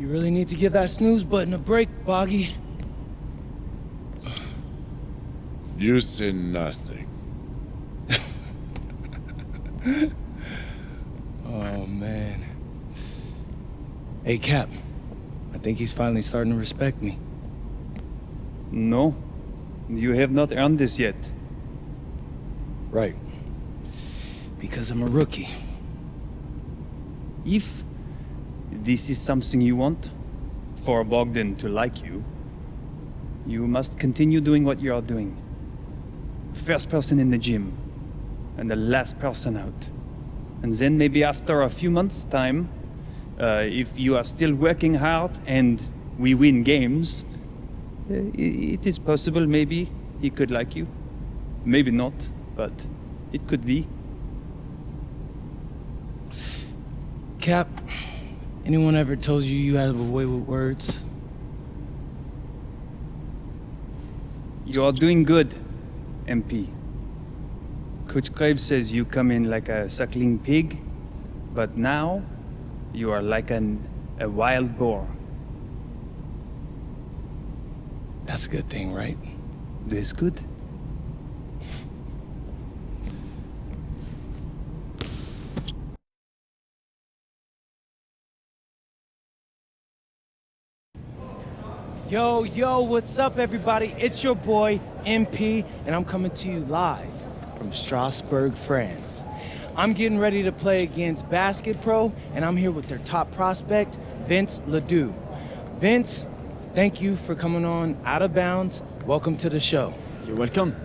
You really need to give that snooze button a break, Boggy. Use in nothing. Oh, man. Hey, Cap. I think he's finally starting to respect me. No, you have not earned this yet. Right. Because I'm a rookie. If this is something you want, for Bogdan to like you, you must continue doing what you are doing. First person in the gym, and the last person out. And then maybe after a few months' time, if you are still working hard and we win games, it is possible maybe he could like you. Maybe not, but it could be. Cap, anyone ever told you you have a way with words? You are doing good, MP. Coach Graves says you come in like a suckling pig, but now you are like a wild boar. That's a good thing, right? That's good. Yo, what's up, everybody? It's your boy, MP, and I'm coming to you live from Strasbourg, France. I'm getting ready to play against Basket Pro, and I'm here with their top prospect, Vince Ledoux. Vince, thank you for coming on Out of Bounds. Welcome to the show. You're welcome.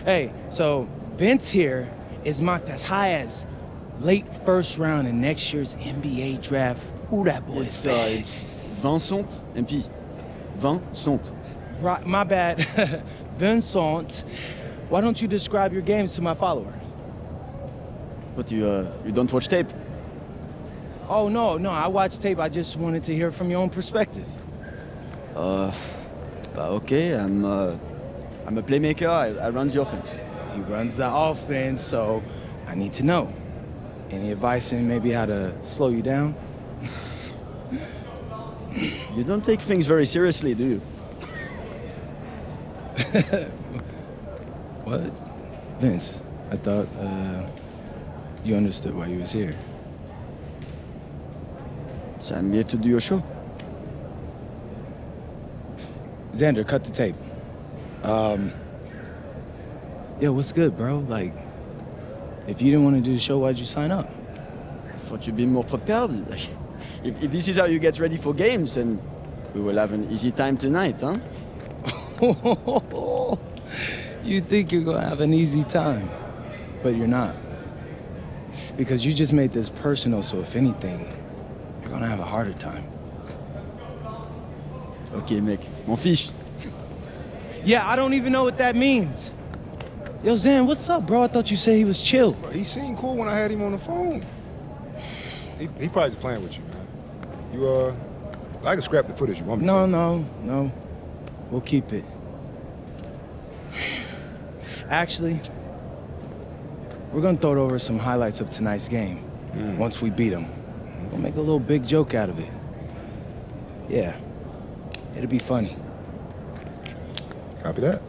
Hey, so Vince here is mocked as high as late first round in next year's NBA draft. Ooh, that boy is bad. It's Vincent, MP. Vincent. Right, my bad. Vincent, why don't you describe your games to my followers? But you don't watch tape? Oh, no, I watch tape. I just wanted to hear from your own perspective. Okay, I'm a playmaker. I run the offense. He runs the offense, so I need to know. Any advice in maybe how to slow you down? You don't take things very seriously, do you? What? Vince, I thought, you understood why you was here. So I'm here to do your show. Xander, cut the tape. Yo, what's good, bro? Like, if you didn't want to do the show, why'd you sign up? I thought you'd be more prepared. If this is how you get ready for games, then we will have an easy time tonight, huh? You think you're gonna have an easy time, but you're not. Because you just made this personal, so if anything, you're gonna have a harder time. Okay, mec. M'en fiche. Yeah, I don't even know what that means. Yo, Zan, what's up, bro? I thought you said he was chill. Bro, he seemed cool when I had him on the phone. He probably just playing with you, man. I can scrap the footage you want me to. No. We'll keep it. Actually, we're gonna throw over some highlights of tonight's game. Once we beat them. We'll make a little big joke out of it. Yeah, it'll be funny. Copy that.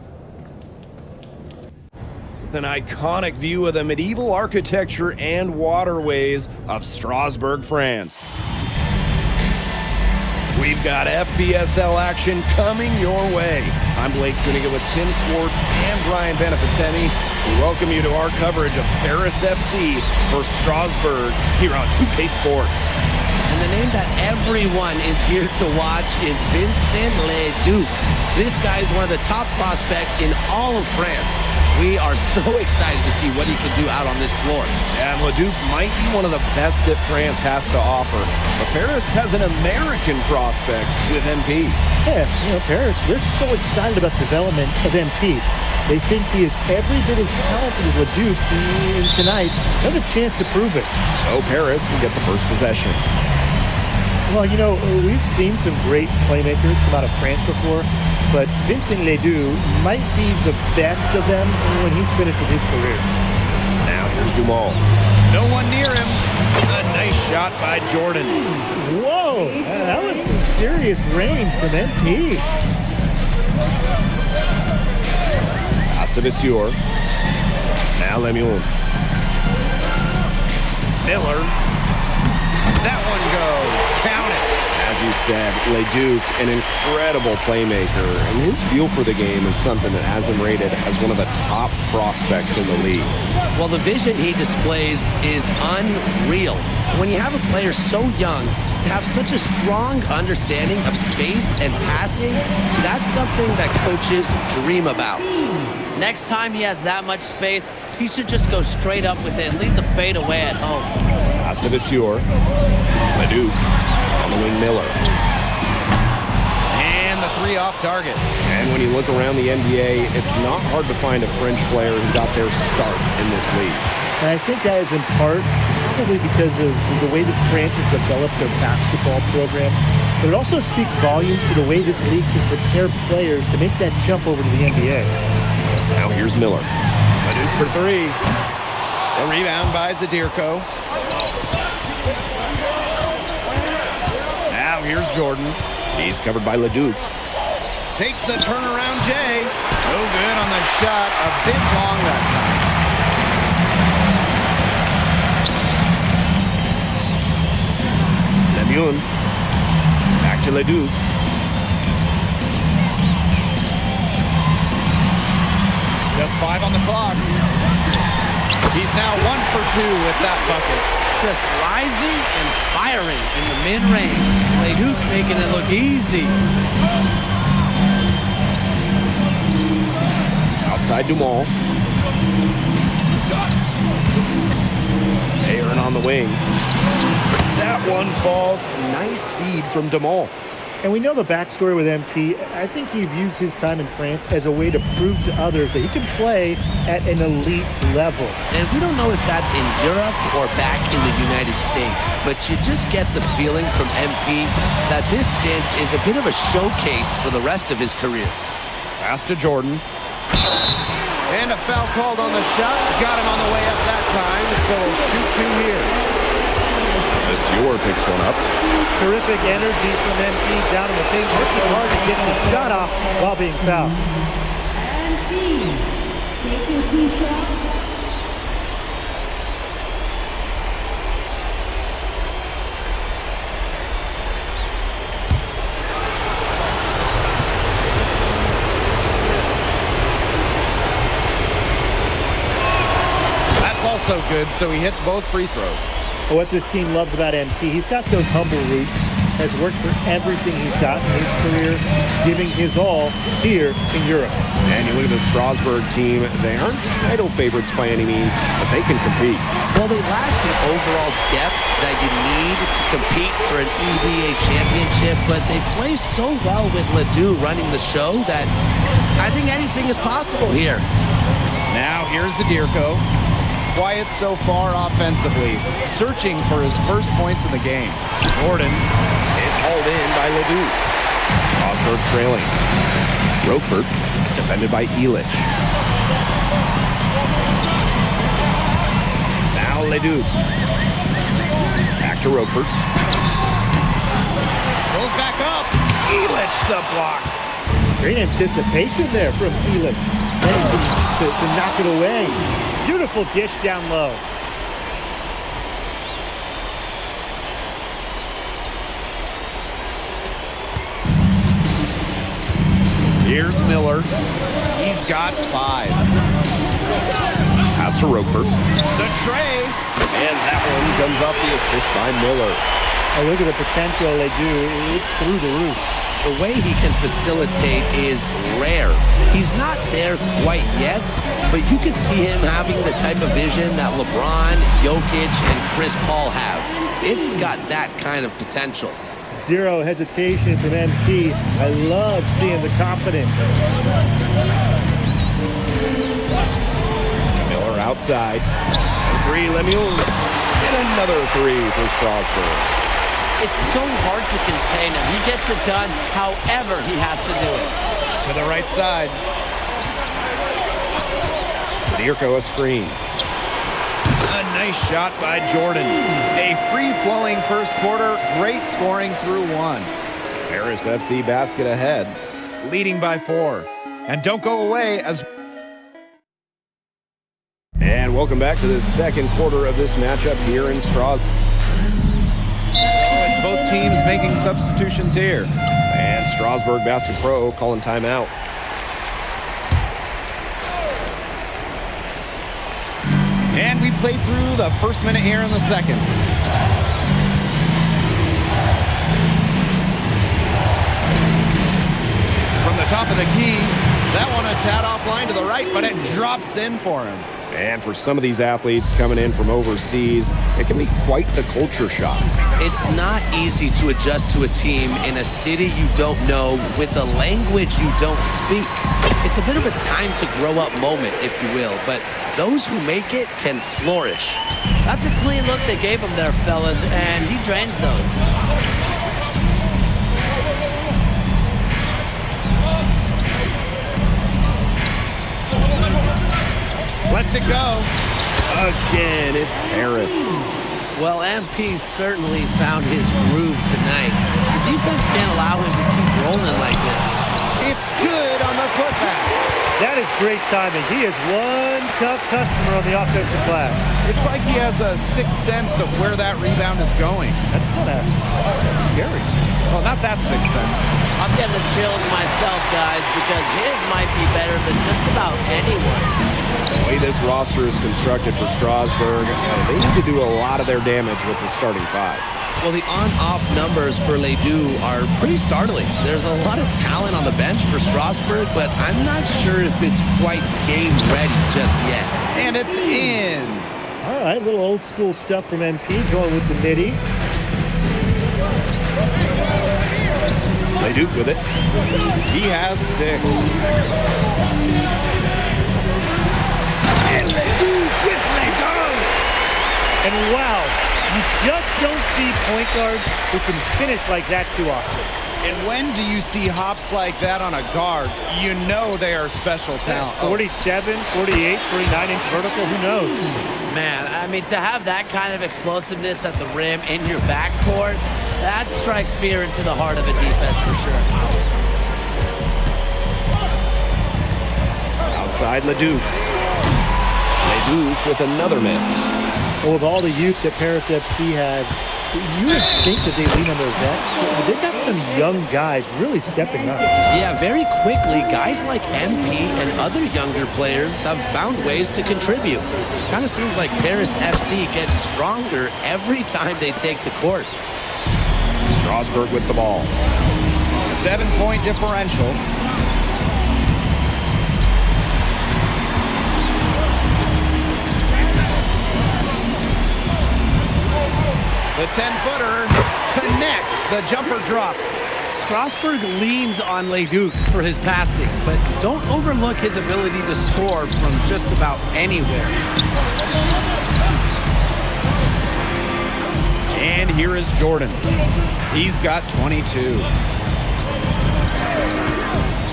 An iconic view of the medieval architecture and waterways of Strasbourg, France. We've got FBSL action coming your way. I'm Blake Zuniga with Tim Swartz and Brian Beneficenti. We welcome you to our coverage of Paris FC for Strasbourg here on 2K Sports. And the name that everyone is here to watch is Vincent Ledoux. This guy is one of the top prospects in all of France. We are so excited to see what he can do out on this floor. And Ledoux might be one of the best that France has to offer. But Paris has an American prospect with MP. Yeah, Paris, they're so excited about the development of MP. They think he is every bit as talented as Ledoux, and tonight, another chance to prove it. So Paris will get the first possession. Well, we've seen some great playmakers come out of France before, but Vincent Ledoux might be the best of them when he's finished with his career. Now here's Dumal. No one near him. A nice shot by Jordan. Whoa, that was some serious range from MP. Hasta Monsieur. Now Lemuel. Miller. That one goes. Count it. As you said, Leduc, an incredible playmaker, and his feel for the game is something that has him rated as one of the top prospects in the league. Well, the vision he displays is unreal. When you have a player so young, to have such a strong understanding of space and passing, that's something that coaches dream about. Next time he has that much space, he should just go straight up with it and leave the fade away at home. Hasta Monsieur. Leduc following Miller. And the three off target. And when you look around the NBA, it's not hard to find a French player who got their start in this league. And I think that is in part probably because of the way that France has developed their basketball program. But it also speaks volumes to the way this league can prepare players to make that jump over to the NBA. Now here's Miller. Leduc for three. The rebound by Zadirko. Now here's Jordan. He's covered by Leduc. Takes the turnaround Jay. No good on the shot. A bit long that time. Lemuel. Back to Leduc. Just 5 on the clock. He's now 1 for 2 with that bucket. Just rising and firing in the mid-range. Leduc making it look easy. Outside Dumont. Aaron on the wing. That one falls. Nice feed from Dumont. And we know the backstory with MP. I think he views his time in France as a way to prove to others that he can play at an elite level. And we don't know if that's in Europe or back in the United States, but you just get the feeling from MP that this stint is a bit of a showcase for the rest of his career. Pass to Jordan. And a foul called on the shot. Got him on the way up that time, so shoot 2 here. Monsieur picks one up. Terrific energy from MP down in the paint, working hard to get the shot off while being fouled. MP taking 2 shots. That's also good, so he hits both free throws. What this team loves about MP, he's got those humble roots, has worked for everything he's got in his career, giving his all here in Europe. And you look at the Strasbourg team, they aren't title favorites by any means, but they can compete. Well, they lack the overall depth that you need to compete for an EBA championship, but they play so well with Ledoux running the show that I think anything is possible here. Now here's Zadirko. Quiet so far offensively, searching for his first points in the game. Jordan is hauled in by Ledoux. Strasbourg trailing. Roquefort defended by Elich. Now Ledoux. Back to Roquefort. Goes back up. Elich the block. Great anticipation there from Elich. To knock it away. Beautiful dish down low. Here's Miller. He's got 5. Pass to Roquefort. The tray. And that one comes off the assist by Miller. Oh, look at the potential they do. It's through the roof. The way he can facilitate is rare. He's not there quite yet, but you can see him having the type of vision that LeBron, Jokic, and Chris Paul have. It's got that kind of potential. Zero hesitation from MP. I love seeing the confidence. Miller outside. And 3, Lemuel. And another 3 for Strasbourg. It's so hard to contain him. He gets it done however he has to do it. To the right side. Zadirko a screen. A Nice shot by Jordan. A free-flowing first quarter, great scoring through one. Paris FC basket ahead. Leading by 4. And don't go away as... And welcome back to the second quarter of this matchup here in Strasbourg. It's both teams making substitutions here. And Strasbourg Basket Pro calling timeout. And we played through the first minute here in the second. From the top of the key, that one a tad offline to the right, but it drops in for him. And for some of these athletes coming in from overseas, it can be quite the culture shock. It's not easy to adjust to a team in a city you don't know with a language you don't speak. It's a bit of a time to grow up moment, if you will, but those who make it can flourish. That's a clean look they gave him there, fellas, and he drains those. Lets it go. Again, it's Paris. Well, MP certainly found his groove tonight. The defense can't allow him to keep rolling like this. It's good on the putback. That is great timing. He is one tough customer on the offensive glass. It's like he has a sixth sense of where that rebound is going. That's kind of scary. Well, not that sixth sense. I'm getting the chills myself, guys, because his might be better than just about anyone's. The way this roster is constructed for Strasbourg, they need to do a lot of their damage with the starting 5. Well, the on-off numbers for Ledoux are pretty startling. There's a lot of talent on the bench for Strasbourg, but I'm not sure if it's quite game ready just yet. And it's in. All right, little old school stuff from MP going with the midi. Ledoux with it. He has 6. And Ledoux with Ledoux. And wow, you just don't see point guards who can finish like that too often. And when do you see hops like that on a guard? You know they are special talent. 47, 48, 49-inch vertical, who knows? Man, I mean, to have that kind of explosiveness at the rim in your backcourt, that strikes fear into the heart of a defense for sure. Outside Ledoux. Ledoux with another miss. Well, with all the youth that Paris FC has, you would think that they lean on their vets, but they've got some young guys really stepping up. Yeah, very quickly, guys like MP and other younger players have found ways to contribute. Kind of seems like Paris FC gets stronger every time they take the court. Strasbourg with the ball. 7-point differential. The 10-footer connects. The jumper drops. Strasbourg leans on Leduc for his passing, but don't overlook his ability to score from just about anywhere. And here is Jordan. He's got 22.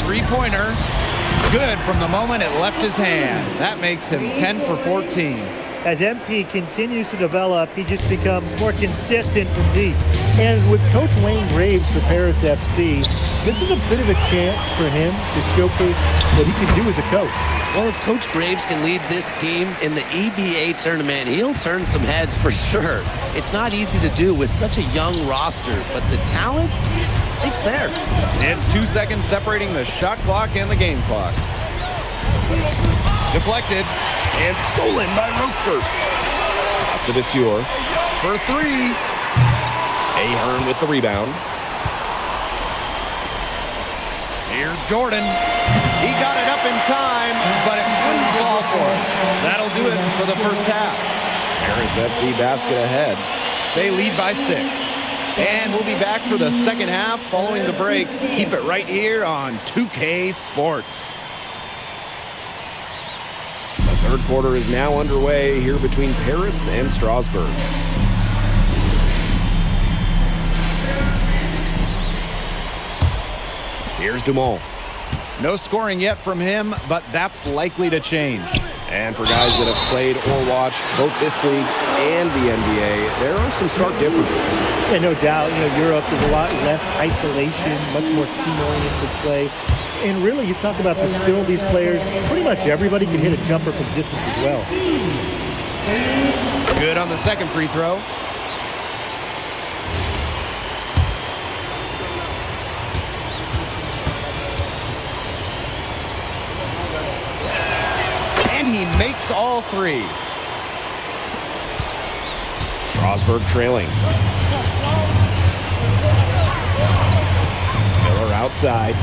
Three-pointer. Good from the moment it left his hand. That makes him 10 for 14. As MP continues to develop, he just becomes more consistent from deep. And with Coach Wayne Graves for Paris FC, this is a bit of a chance for him to showcase what he can do as a coach. Well, if Coach Graves can lead this team in the EBA tournament, he'll turn some heads for sure. It's not easy to do with such a young roster, but the talent, it's there. It's 2 seconds separating the shot clock and the game clock. Deflected. And stolen by Rochefort. Pass to Desure. For 3. Ahern with the rebound. Here's Jordan. He got it up in time, but it wouldn't fall for him. That'll do it for the first half. Paris FC basket ahead. They lead by 6. And we'll be back for the second half following the break. Keep it right here on 2K Sports. The third quarter is now underway here between Paris and Strasbourg. Here's Dumont. No scoring yet from him, but that's likely to change. And for guys that have played or watched both this league and the NBA, there are some stark differences. Yeah, no doubt. Europe is a lot less isolation, much more team-oriented play. And really, you talk about the skill of these players, pretty much everybody can hit a jumper from distance as well. Good on the second free throw. And he makes all three. Strasburg trailing. Miller outside.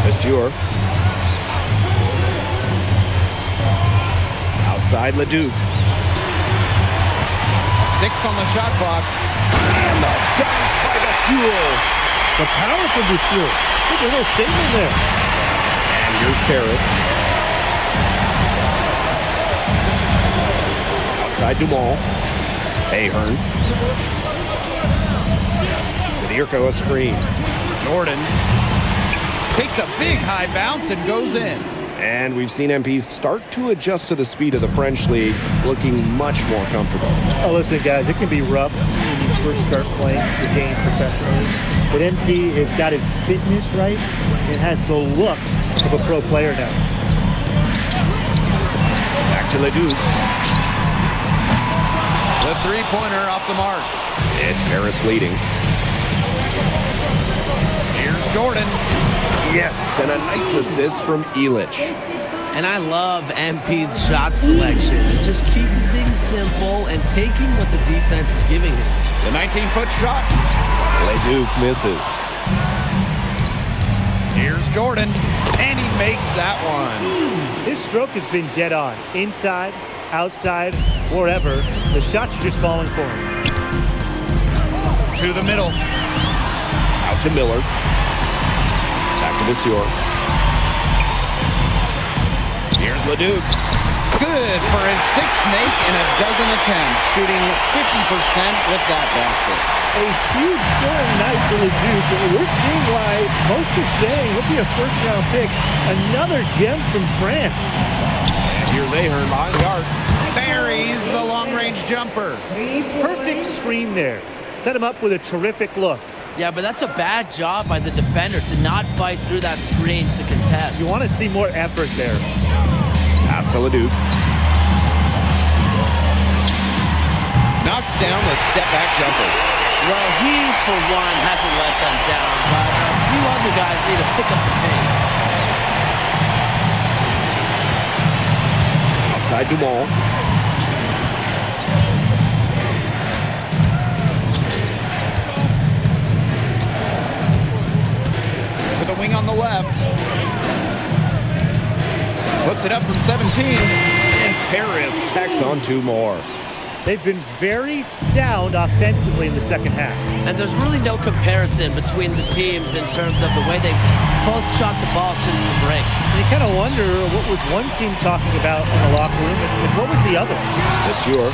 Monsieur. Outside Leduc. 6 on the shot clock. And the dunk by Monsieur. The power from Monsieur. Look at a little statement there. And here's Paris. Outside Dumont. Ahern. Zadirko a screen. Jordan takes a big high bounce and goes in. And we've seen MPs start to adjust to the speed of the French league, looking much more comfortable. Oh, listen, guys, it can be rough when you first start playing the game professionally. But MP has got his fitness right and has the look of a pro player now. Back to Leduc. The three-pointer off the mark. It's Paris leading. Here's Jordan. Yes, and a nice assist from Illich. And I love MP's shot selection. Just keeping things simple and taking what the defense is giving him. The 19-foot shot. Leduc misses. Here's Jordan, and he makes that one. His stroke has been dead on. Inside, outside, wherever. The shots are just falling for him. To the middle. Out to Miller. Back to Monsieur. Here's Leduc. Good for his 6th make in a dozen attempts, shooting 50% with that basket. A huge scoring night for Leduc. We're seeing why most are saying he'll be a first-round pick. Another gem from France. And here's Ahern behind the arc. Buries the long-range jumper. Perfect screen there. Set him up with a terrific look. Yeah, but that's a bad job by the defender to not fight through that screen to contest. You want to see more effort there. Pass to Leduc. Knocks down the step-back jumper. Well, he, for one, hasn't let them down, but a few other guys need to pick up the pace. Outside Dumont. To the wing on the left. Puts it up from 17. And Paris tacks on 2 more. They've been very sound offensively in the second half. And there's really no comparison between the teams in terms of the way they've both shot the ball since the break. You kind of wonder what was one team talking about in the locker room and what was the other? Monsieur.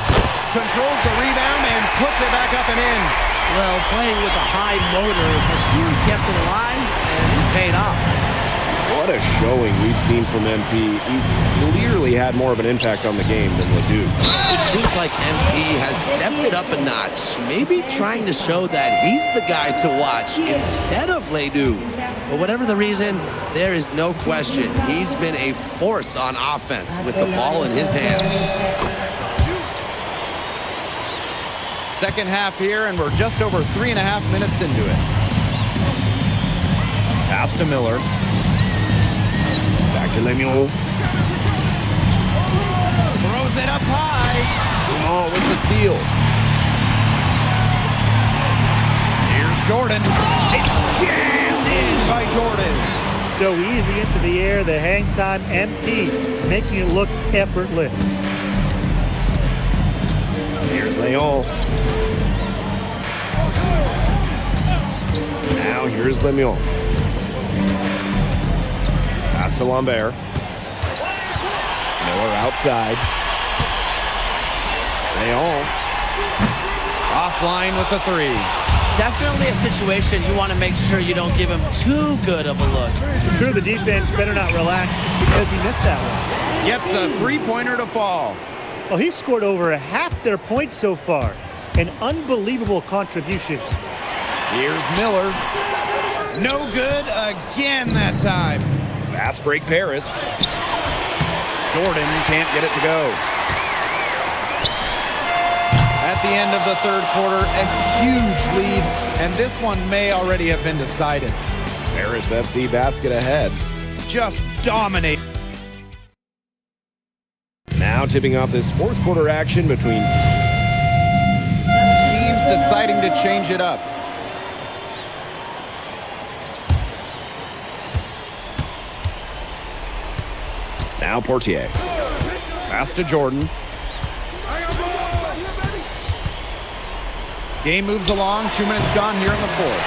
Controls the rebound and puts it back up and in. Well, playing with a high motor, Monsieur kept it alive and it paid off. What a showing we've seen from MP. He's clearly had more of an impact on the game than Leduc. It seems like MP has stepped it up a notch, maybe trying to show that he's the guy to watch instead of Leduc. But whatever the reason, there is no question he's been a force on offense with the ball in his hands. Second half here, and we're just over 3.5 minutes into it. Pass to Miller. Back to Lemieux. Throws it up high. Oh, with the steal. Here's Jordan. It's jammed in by Jordan. So easy into the air, the hang time MP, making it look effortless. Here's Leon. Now here's Lemieux. Pass to Lambert. Miller outside. Leon. Offline with the 3. Definitely a situation you want to make sure you don't give him too good of a look. For sure, the defense better not relax just because he missed that one. Gets a three-pointer to fall. Well, he scored over half their points so far. An unbelievable contribution. Here's Miller. No good again that time. Fast break Paris. Jordan can't get it to go. At the end of the third quarter, a huge lead, and this one may already have been decided. Paris FC basket ahead. Just dominate. Now tipping off this fourth quarter action between Teams deciding to change it up. now Portier. Pass to Jordan. Game moves along. 2 minutes gone here in the fourth.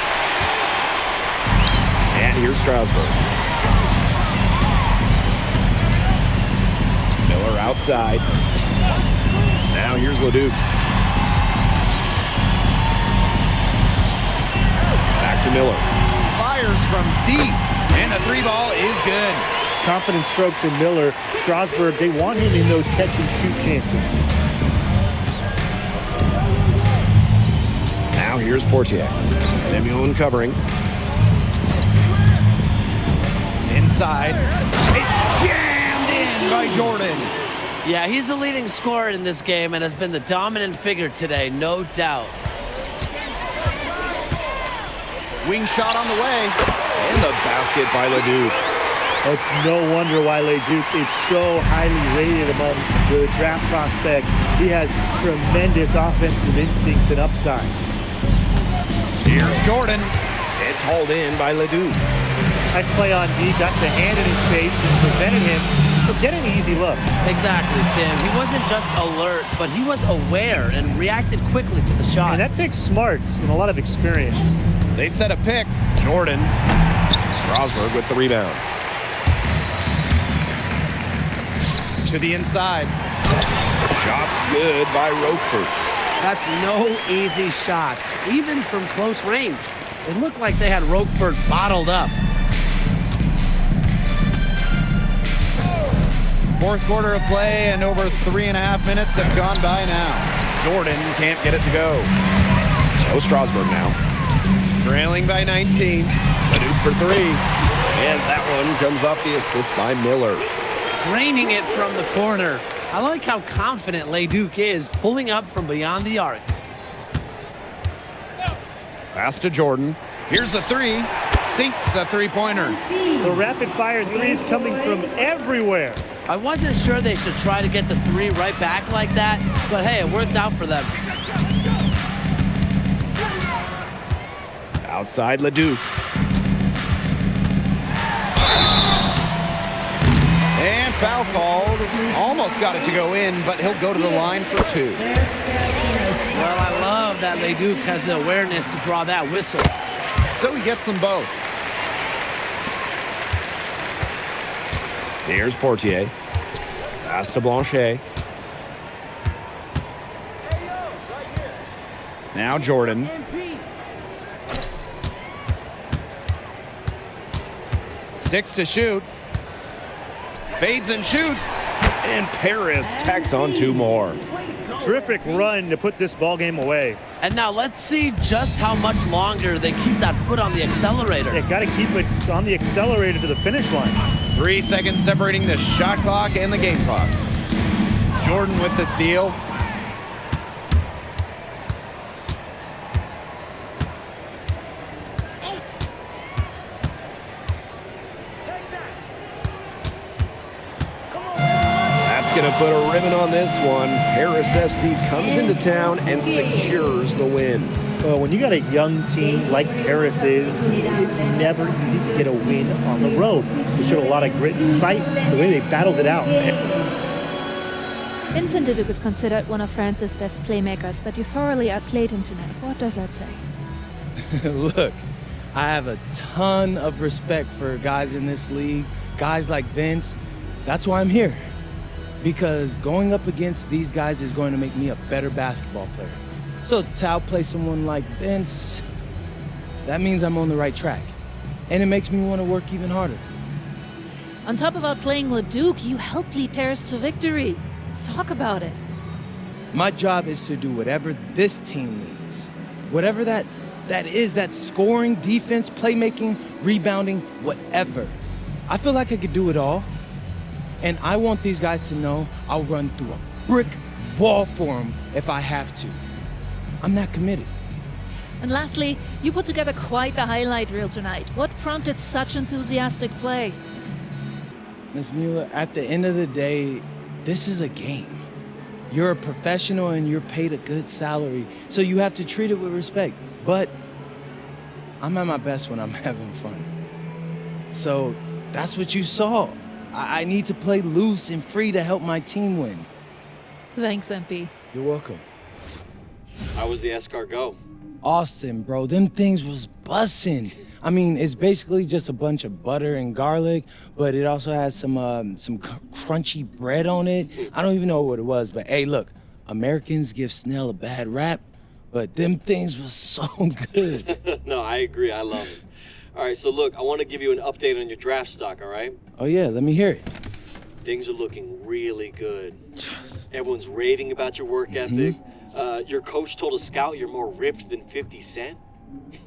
And here's Strasburg. Miller outside. Now here's Leduc. Back to Miller. Fires from deep. And the three ball is good. Confident stroke for Miller. Strasburg, they want him in those catch-and-shoot chances. Now here's Portier. Lemuel covering. Inside. It's jammed in by Jordan. Yeah, he's the leading scorer in this game and has been the dominant figure today, no doubt. Wing shot on the way. And the basket by Leduc. It's no wonder why Leduc is so highly rated among the draft prospects. He has tremendous offensive instincts and upside. Here's Jordan. It's hauled in by Leduc. Nice play on D, got the hand in his face and prevented him from getting an easy look. Exactly, Tim. He wasn't just alert, but he was aware and reacted quickly to the shot. And that takes smarts and a lot of experience. They set a pick. Jordan. Strasburg with the rebound. To the inside. Shots good by Roquefort. That's no easy shot, even from close range. It looked like they had Roquefort bottled up. Fourth quarter of play, and over 3.5 minutes have gone by now. Jordan can't get it to go. So Strasburg now. Trailing by 19. Leduc for three. And that one comes off the assist by Miller. Draining it from the corner. I like how confident Leduc is, pulling up from beyond the arc. Pass to Jordan. Here's the three. Sinks the three-pointer. The rapid-fire threes coming from everywhere. I wasn't sure they should try to get the three right back like that, but hey, it worked out for them. Outside Leduc. And foul called. Almost got it to go in, but he'll go to the line for two. Well, I love that Leduc has the awareness to draw that whistle. So he gets them both. Here's Portier. Pass to Blanchet. Now Jordan. Six to shoot. Fades and shoots. And Paris tacks on two more. Terrific run to put this ball game away. And now let's see just how much longer they keep that foot on the accelerator. They got to keep it on the accelerator to the finish line. 3 seconds separating the shot clock and the game clock. Jordan with the steal. Going to put a ribbon on this one. Paris FC comes into town and secures the win. Well, when you got a young team like Paris is, it's never easy to get a win on the road. They showed a lot of grit and fight, the way they battled it out. Vincent Leduc is considered one of France's best playmakers, but you thoroughly outplayed him tonight. What does that say? Look, I have a ton of respect for guys in this league, guys like Vince. That's why I'm here. Because going up against these guys is going to make me a better basketball player. So to outplay someone like Vince, that means I'm on the right track. And it makes me want to work even harder. On top of outplaying Leduc, you helped lead Paris to victory. Talk about it. My job is to do whatever this team needs. Whatever that is, that scoring, defense, playmaking, rebounding, whatever. I feel like I could do it all. And I want these guys to know I'll run through a brick wall for them if I have to. I'm that committed. And lastly, you put together quite the highlight reel tonight. What prompted such enthusiastic play? Ms. Mueller, at the end of the day, this is a game. You're a professional and you're paid a good salary, so you have to treat it with respect. But I'm at my best when I'm having fun. So that's what you saw. I need to play loose and free to help my team win. Thanks, MP. You're welcome. How was the escargot? Austin, bro, them things was bussin'. I mean, it's basically just a bunch of butter and garlic, but it also has some crunchy bread on it. I don't even know what it was, but hey, look, Americans give Snell a bad rap, but them things was so good. No, I agree. I love it. All right, so look, I want to give you an update on your draft stock, all right? Oh yeah, let me hear it. Things are looking really good. Everyone's raving about your work ethic. Your coach told a scout you're more ripped than 50 Cent.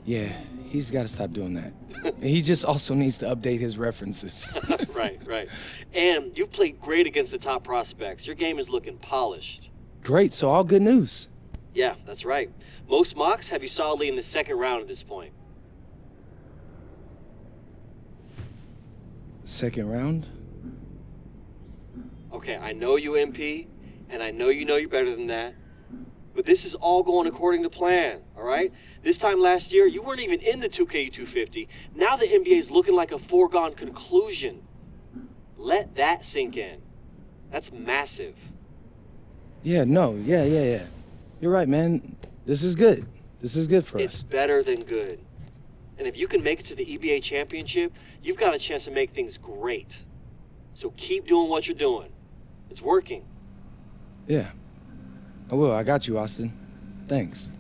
Yeah, he's got to stop doing that. He just also needs to update his references. Right. And you've played great against the top prospects. Your game is looking polished. Great, so all good news. Yeah, that's right. Most mocks have you solidly in the second round at this point. Second round? Okay, I know you, MP, and I know you're better than that. But this is all going according to plan, all right? This time last year, you weren't even in the 2K 250. Now the NBA is looking like a foregone conclusion. Let that sink in. That's massive. Yeah. You're right, man. This is good. This is good for us. It's better than good. And if you can make it to the EBA championship, you've got a chance to make things great. So keep doing what you're doing. It's working. Yeah. I will. I got you, Austin. Thanks.